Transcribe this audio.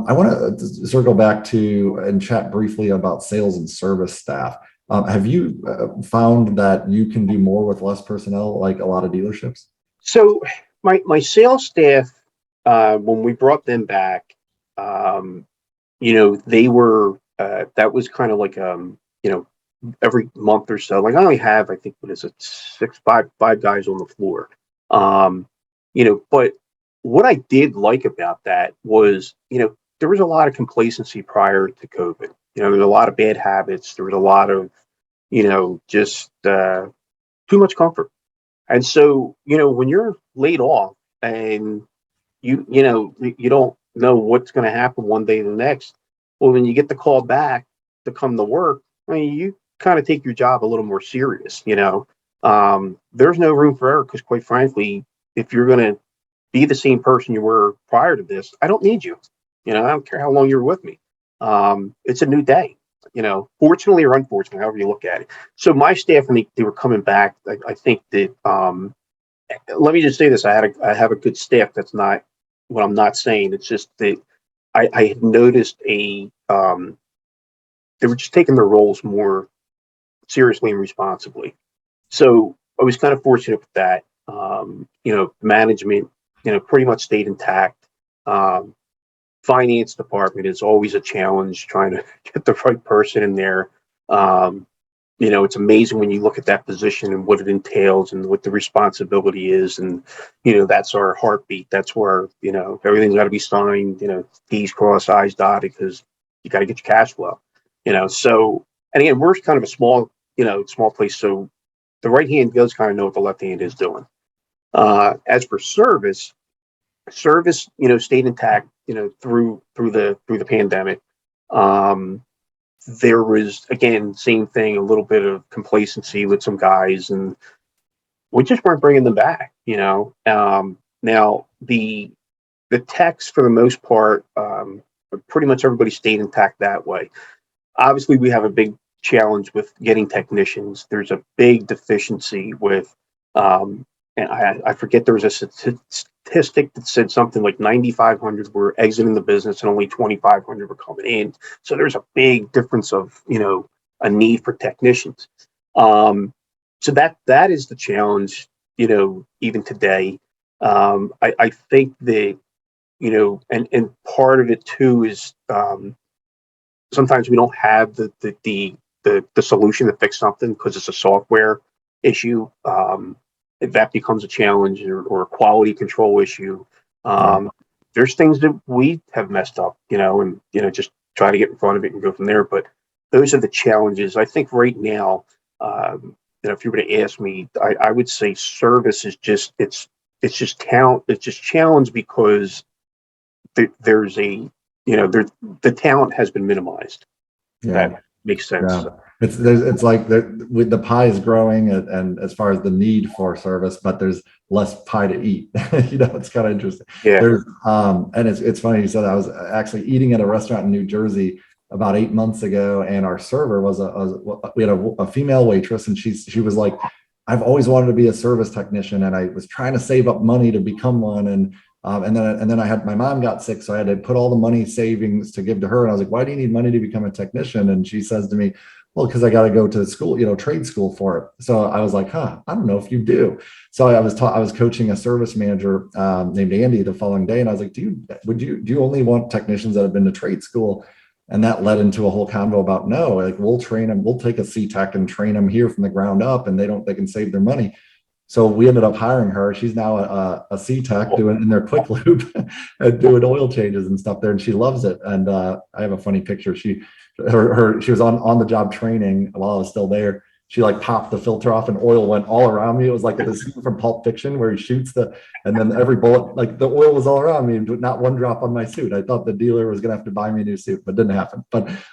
I want to circle back to and chat briefly about sales and service staff. Have you found that you can do more with less personnel, like a lot of dealerships? So my sales staff, when we brought them back, they were that was kind of like every month or so. Like I only have, I think, what is it, five guys on the floor. But what I did like about that was, there was a lot of complacency prior to COVID. There was a lot of bad habits. There was a lot of, just too much comfort. And so, when you're laid off and you don't know what's going to happen one day to the next, well, when you get the call back to come to work, I mean, you kind of take your job a little more serious. There's no room for error because, quite frankly, if you're going to be the same person you were prior to this, I don't need you. I don't care how long you're with me. It's a new day. Fortunately or unfortunately, however you look at it. So my staff, when they were coming back, I think that let me just say this: I have a good staff. That's not what I'm not saying. It's just that I had noticed they were just taking their roles more seriously and responsibly. So I was kind of fortunate with that. Management, pretty much stayed intact. Finance department is always a challenge trying to get the right person in there. It's amazing when you look at that position and what it entails and what the responsibility is. And, that's our heartbeat. That's where, everything's got to be signed, T's crossed, I's dotted, because you got to get your cash flow, So, and again, we're kind of a small place. So the right hand does kind of know what the left hand is doing. As for service, stayed intact, through the pandemic. There was, again, same thing, a little bit of complacency with some guys, and we just weren't bringing them back. Now the techs, for the most part, pretty much everybody stayed intact that way. Obviously, we have a big challenge with getting technicians. There's a big deficiency with, and I forget, there was a statistic that said something like 9,500 were exiting the business and only 2,500 were coming in. So there's a big difference of, a need for technicians. So that is the challenge, even today. I think that, and part of it too is, sometimes we don't have the solution to fix something because it's a software issue. If that becomes a challenge or a quality control issue, there's things that we have messed up, and just try to get in front of it and go from there. But those are the challenges. I think right now, if you were to ask me, I would say service is just it's just talent. It's just challenge because there's the talent has been minimized. Yeah. That makes sense. Yeah. It's like with the pie is growing and as far as the need for service, but there's less pie to eat. It's kind of interesting. Yeah. There's and it's funny you said that. I was actually eating at a restaurant in New Jersey about 8 months ago, and our server was we had a female waitress, and she was like, I've always wanted to be a service technician, and I was trying to save up money to become one, and then I had, my mom got sick, so I had to put all the money savings to give to her. And I was like, why do you need money to become a technician? And she says to me, well, because I got to go to school, trade school for it. So I was like, I don't know if you do. So I was coaching a service manager named Andy the following day. And I was like, do you only want technicians that have been to trade school? And that led into a whole convo about, no, like we'll train them. We'll take a C-Tech and train them here from the ground up, and they can save their money. So we ended up hiring her. She's now a C-Tech doing in their quick loop and doing oil changes and stuff there. And she loves it. And I have a funny picture. She was on the job training while I was still there. She like popped the filter off and oil went all around me. It was like the scene from Pulp Fiction where he shoots and then every bullet, like the oil was all around me, not one drop on my suit. I thought the dealer was going to have to buy me a new suit, but it didn't happen. But